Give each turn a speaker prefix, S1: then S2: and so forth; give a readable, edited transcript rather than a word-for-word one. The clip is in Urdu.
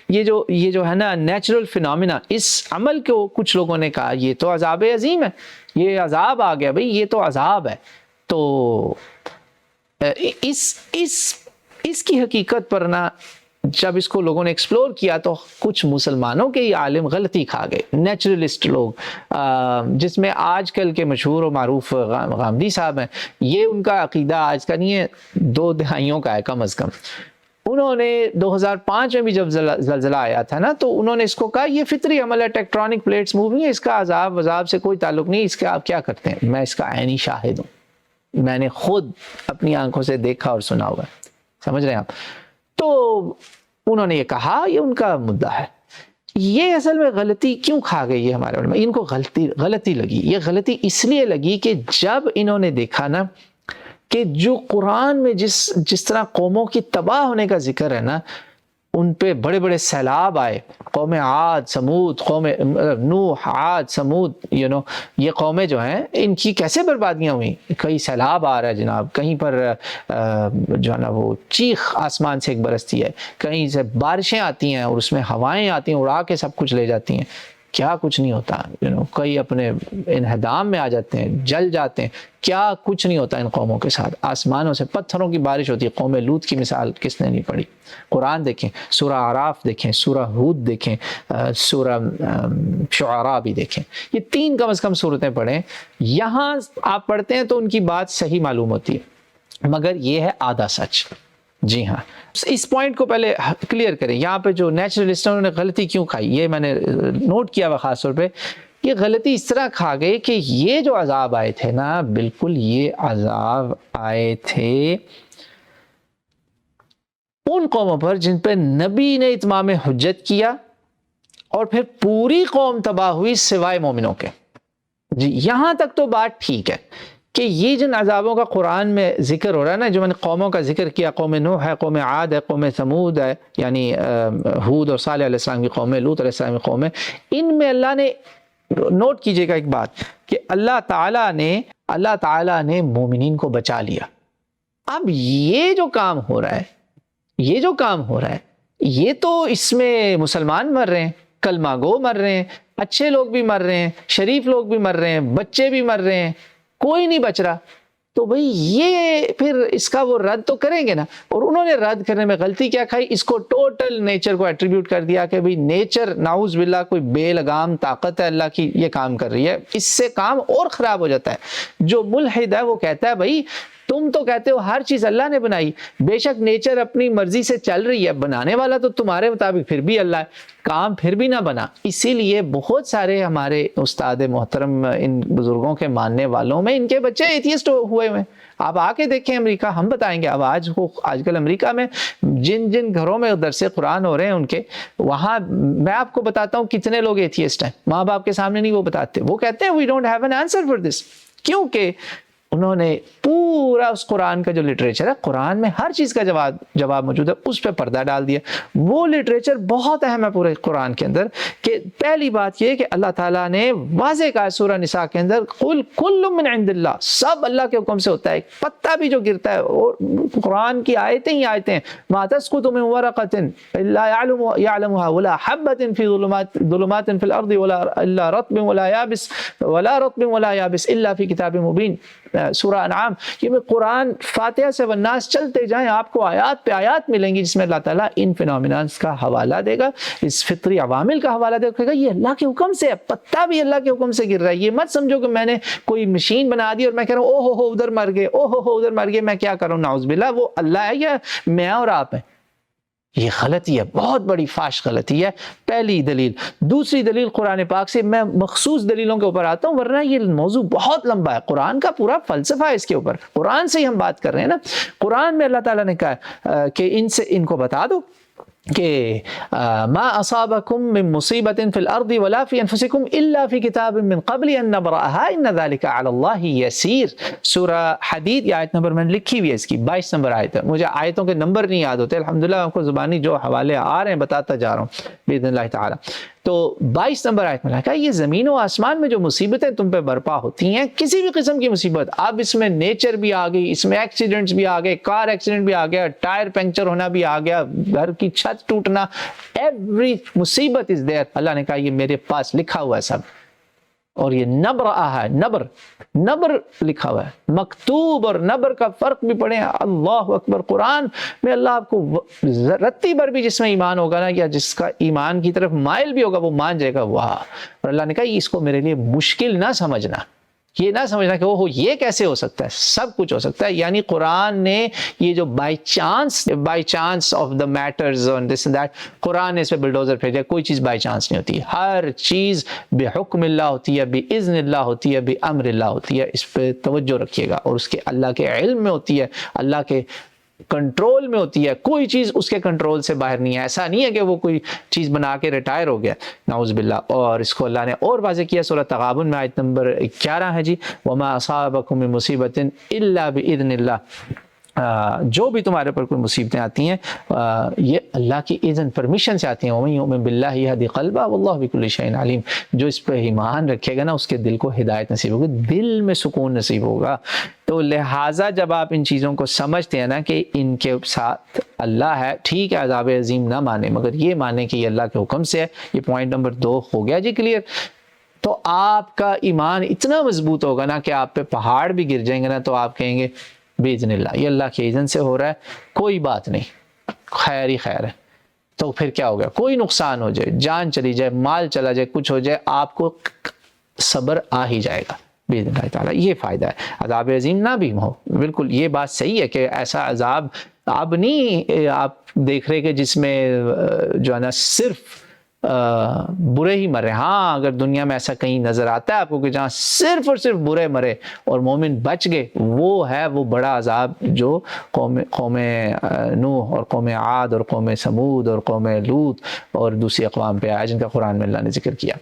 S1: یہ جو ہے نا نیچرل فینومینا، اس عمل کو کچھ لوگوں نے کہا یہ تو عذاب عظیم ہے، یہ عذاب آ گیا بھئی، یہ تو عذاب ہے. تو اس کی حقیقت پر نا جب اس کو لوگوں نے ایکسپلور کیا تو کچھ مسلمانوں کے ہی عالم غلطی کھا گئے، نیچرلسٹ لوگ، جس میں آج کل کے مشہور و معروف غامدی صاحب ہیں. یہ ان کا عقیدہ آج کا نہیں ہے، 2 دہائیوں کا ہے کم از کم. انہوں نے 2005 میں بھی جب زلزلہ آیا تھا نا تو انہوں نے اس کو کہا یہ فطری عمل ہے، ٹیکٹرونک پلیٹس موونگ ہے، اس کا عذاب سے کوئی تعلق نہیں، اس کے آپ کیا کرتے ہیں. میں اس کا عینی شاہد ہوں، میں نے خود اپنی آنکھوں سے دیکھا اور سنا ہوا ہے، سمجھ رہے ہیں آپ. تو انہوں نے یہ کہا، یہ ان کا مدعا ہے. یہ اصل میں غلطی کیوں کھا گئی ہے ہمارے علماء؟ ان کو غلطی لگی. یہ غلطی اس لیے لگی کہ جب انہوں نے دیکھا نا کہ جو قرآن میں جس طرح قوموں کی تباہ ہونے کا ذکر ہے نا، ان پہ بڑے بڑے سیلاب آئے، قوم عاد سمود، قوم نوح عاد سمود، یہ قومیں جو ہیں ان کی کیسے بربادیاں ہوئیں. کئی سیلاب آ رہا ہے جناب، کہیں پر جو ہے نا وہ چیخ آسمان سے ایک برستی ہے، کہیں سے بارشیں آتی ہیں اور اس میں ہوائیں آتی ہیں اڑا کے سب کچھ لے جاتی ہیں. کیا کچھ نہیں ہوتا، کئی اپنے انہدام میں آ جاتے ہیں، جل جاتے ہیں. کیا کچھ نہیں ہوتا ان قوموں کے ساتھ. آسمانوں سے پتھروں کی بارش ہوتی ہے. قوم لوط کی مثال کس نے نہیں پڑھی؟ قرآن دیکھیں، سورہ اعراف دیکھیں، سورہ ہود دیکھیں، سورہ شعراء بھی دیکھیں. یہ 3 کم از کم صورتیں پڑھیں. یہاں آپ پڑھتے ہیں تو ان کی بات صحیح معلوم ہوتی ہے، مگر یہ ہے آدھا سچ. جی ہاں، اس پوائنٹ کو پہلے کلیئر کریں. یہاں پہ جو نیچرلسٹوں نے غلطی کیوں کھائی، یہ میں نے نوٹ کیا ہوا خاص طور پہ. یہ غلطی اس طرح کھا گئی کہ یہ جو عذاب آئے تھے نا، بالکل یہ عذاب آئے تھے ان قوموں پر جن پہ نبی نے اتمام حجت کیا اور پھر پوری قوم تباہ ہوئی سوائے مومنوں کے. جی یہاں تک تو بات ٹھیک ہے کہ یہ جن عذابوں کا قرآن میں ذکر ہو رہا ہے نا، جو میں نے قوموں کا ذکر کیا، قوم نوح ہے، قوم عاد ہے، قوم سمود ہے، یعنی ہود اور صالح علیہ السلام کی قوم ہے، لوط علیہ السلام کی قوم ہے. ان میں اللہ نے، نوٹ کیجئے گا ایک بات، کہ اللہ تعالیٰ نے مومنین کو بچا لیا. اب یہ جو کام ہو رہا ہے یہ تو اس میں مسلمان مر رہے ہیں، کلمہ گو مر رہے ہیں، اچھے لوگ بھی مر رہے ہیں، شریف لوگ بھی مر رہے ہیں، بچے بھی مر رہے ہیں، کوئی نہیں بچ رہا. تو بھئی یہ پھر اس کا وہ رد تو کریں گے نا. اور انہوں نے رد کرنے میں غلطی کیا کھائی؟ اس کو ٹوٹل نیچر کو ایٹریبیوٹ کر دیا کہ بھئی نیچر نعوذ باللہ کوئی بے لگام طاقت ہے اللہ کی، یہ کام کر رہی ہے. اس سے کام اور خراب ہو جاتا ہے. جو ملحد ہے وہ کہتا ہے بھئی تم تو کہتے ہو ہر چیز اللہ نے بنائی، بے شک نیچر اپنی مرضی سے چل رہی ہے، بنانے والا تو تمہارے مطابق پھر بھی اللہ ہے، کام پھر بھی نہ بنا. اسی لیے بہت سارے ہمارے استاد محترم ان بزرگوں کے ماننے والوں میں ان کے بچے ایتھیسٹ ہوئے ہوئے. آپ آ کے دیکھیں امریکہ، ہم بتائیں گے. اب آج کل امریکہ میں جن گھروں میں درس قرآن ہو رہے ہیں ان کے، وہاں میں آپ کو بتاتا ہوں کتنے لوگ ایتھیسٹ ہیں. ماں باپ کے سامنے نہیں وہ بتاتے، وہ کہتے ہیں we don't have an answer for this. کیونکہ انہوں نے پورا اس قرآن کا جو لٹریچر ہے، قرآن میں ہر چیز کا جواب موجود ہے، اس پہ پردہ ڈال دیا. وہ لٹریچر بہت اہم ہے پورے قرآن کے اندر. کہ پہلی بات یہ کہ اللہ تعالیٰ نے واضح کہا سورہ نساء کے اندر، قل کل من عند اللہ، سب اللہ کے حکم سے ہوتا ہے. ایک پتا بھی جو گرتا ہے، اور قرآن کی آیتیں ہی آیتیں ہیں، ما تسقط من ورقۃ الا يعلمها ولا حبۃ فی ظلمات فی الارض ولا رطب ولا یابس الا فی کتاب مبین. سورہ انعام. یہ میں قرآن فاتحہ سے والناس چلتے جائیں، آپ کو آیات پہ آیات ملیں گی جس میں اللہ تعالیٰ ان فینومینانس کا حوالہ دے گا، اس فطری عوامل کا حوالہ دے گا. یہ اللہ کے حکم سے ہے، پتا بھی اللہ کے حکم سے گر رہا ہے. یہ مت سمجھو کہ میں نے کوئی مشین بنا دی اور میں کہہ رہا ہوں او ہو ادھر مر گئے، او ہو ادھر مر گئے، میں کیا کروں، نعوذ باللہ. وہ اللہ ہے یا میں اور آپ ہیں؟ یہ غلطی ہے، بہت بڑی فاش غلطی ہے. پہلی دلیل. دوسری دلیل قرآن پاک سے. میں مخصوص دلیلوں کے اوپر آتا ہوں ورنہ یہ موضوع بہت لمبا ہے. قرآن کا پورا فلسفہ ہے اس کے اوپر. قرآن سے ہی ہم بات کر رہے ہیں نا. قرآن میں اللہ تعالیٰ نے کہا کہ ان کو بتا دو کہ ما اصابکم من مصیبت فی الارض ولا فی انفسکم الا فی کتاب من قبل ان نبرأها ان ذلک علی اللہ یسیر. سورہ حدید، یہ آیت نمبر میں نے لکھی ہوئی ہے، اس کی 22 نمبر آیت ہے. مجھے آیتوں کے نمبر نہیں یاد ہوتے، الحمدللہ آپ کو زبانی جو حوالے آ رہے ہیں بتاتا جا رہا ہوں باذن اللہ تعالی. تو 22 نمبر آیت میں کہا یہ زمین و آسمان میں جو مصیبتیں تم پہ برپا ہوتی ہیں، کسی بھی قسم کی مصیبت، اب اس میں نیچر بھی آ گئی، اس میں ایکسیڈنٹس بھی آ گئے، کار ایکسیڈنٹ بھی آ گیا، ٹائر پنکچر ہونا بھی آ گیا، گھر کی چھت ٹوٹنا، ایوری مصیبت از دیئر، اللہ نے کہا یہ میرے پاس لکھا ہوا ہے سب، اور یہ نبر ہے، نبر لکھا ہوا ہے، مکتوب اور نبر کا فرق بھی پڑھیں، اللہ اکبر۔ قرآن میں اللہ آپ کو رتی بھر بھی جس میں ایمان ہوگا نا، یا جس کا ایمان کی طرف مائل بھی ہوگا، وہ مان جائے گا واہ۔ اور اللہ نے کہا اس کو میرے لیے مشکل نہ سمجھنا، یہ نہ سمجھنا کہ وہ یہ کیسے ہو سکتا ہے، سب کچھ ہو سکتا ہے۔ یعنی قرآن نے یہ جو by chance of the matters اور دس اینڈ دیٹ، قرآن نے اس پہ بلڈوزر پھینکا، کوئی چیز بائی چانس نہیں ہوتی، ہر چیز بحکم اللہ ہوتی ہے، باذن اللہ ہوتی ہے، بامر اللہ ہوتی ہے، اس پہ توجہ رکھیے گا، اور اس کے اللہ کے علم میں ہوتی ہے، اللہ کے کنٹرول میں ہوتی ہے، کوئی چیز اس کے کنٹرول سے باہر نہیں ہے۔ ایسا نہیں ہے کہ وہ کوئی چیز بنا کے ریٹائر ہو گیا، نعوذ باللہ۔ اور اس کو اللہ نے اور واضح کیا سورہ تغابن میں آیت نمبر 11 ہے جی، وَمَا أَصَابَكُم مِّن مُّصِيبَةٍ إِلَّا بِإِذْنِ اللَّهِ، جو بھی تمہارے پر کوئی مصیبتیں آتی ہیں یہ اللہ کی اذن پرمیشن سے آتی ہیں۔ وَمَن يُؤْمِن بِاللَّهِ يَهْدِ قَلْبَهُ وَاللَّهُ بِكُلِّ شَيْءٍ عَلِيمٌ، جو اس پہ ایمان رکھے گا نا اس کے دل کو ہدایت نصیب ہوگی، دل میں سکون نصیب ہوگا۔ تو لہٰذا جب آپ ان چیزوں کو سمجھتے ہیں نا کہ ان کے ساتھ اللہ ہے، ٹھیک ہے عذاب عظیم نہ مانے، مگر یہ مانے کہ یہ اللہ کے حکم سے ہے، یہ پوائنٹ نمبر 2 ہو گیا جی کلیئر۔ تو آپ کا ایمان اتنا مضبوط ہوگا نا کہ آپ پہ پہاڑ بھی گر جائیں گے نا تو آپ کہیں گے باذن اللہ، یہ اللہ کے اذن سے ہو رہا ہے، کوئی بات نہیں، خیر ہی خیر ہے۔ تو پھر کیا ہو گیا، کوئی نقصان ہو جائے، جان چلی جائے، مال چلا جائے، کچھ ہو جائے، آپ کو صبر آ ہی جائے گا باذن اللہ تعالیٰ۔ یہ فائدہ ہے، عذاب عظیم نہ بھی ہو، بالکل یہ بات صحیح ہے کہ ایسا عذاب اب نہیں آپ دیکھ رہے کہ جس میں جو ہے نا صرف برے ہی مرے۔ ہاں اگر دنیا میں ایسا کہیں نظر آتا ہے آپ کو کہ جہاں صرف اور صرف برے مرے اور مومن بچ گئے، وہ ہے وہ بڑا عذاب جو قوم نوح اور قوم عاد اور قوم سمود اور قوم لوط اور دوسری اقوام پہ آیا، جن کا قرآن میں اللہ نے ذکر کیا۔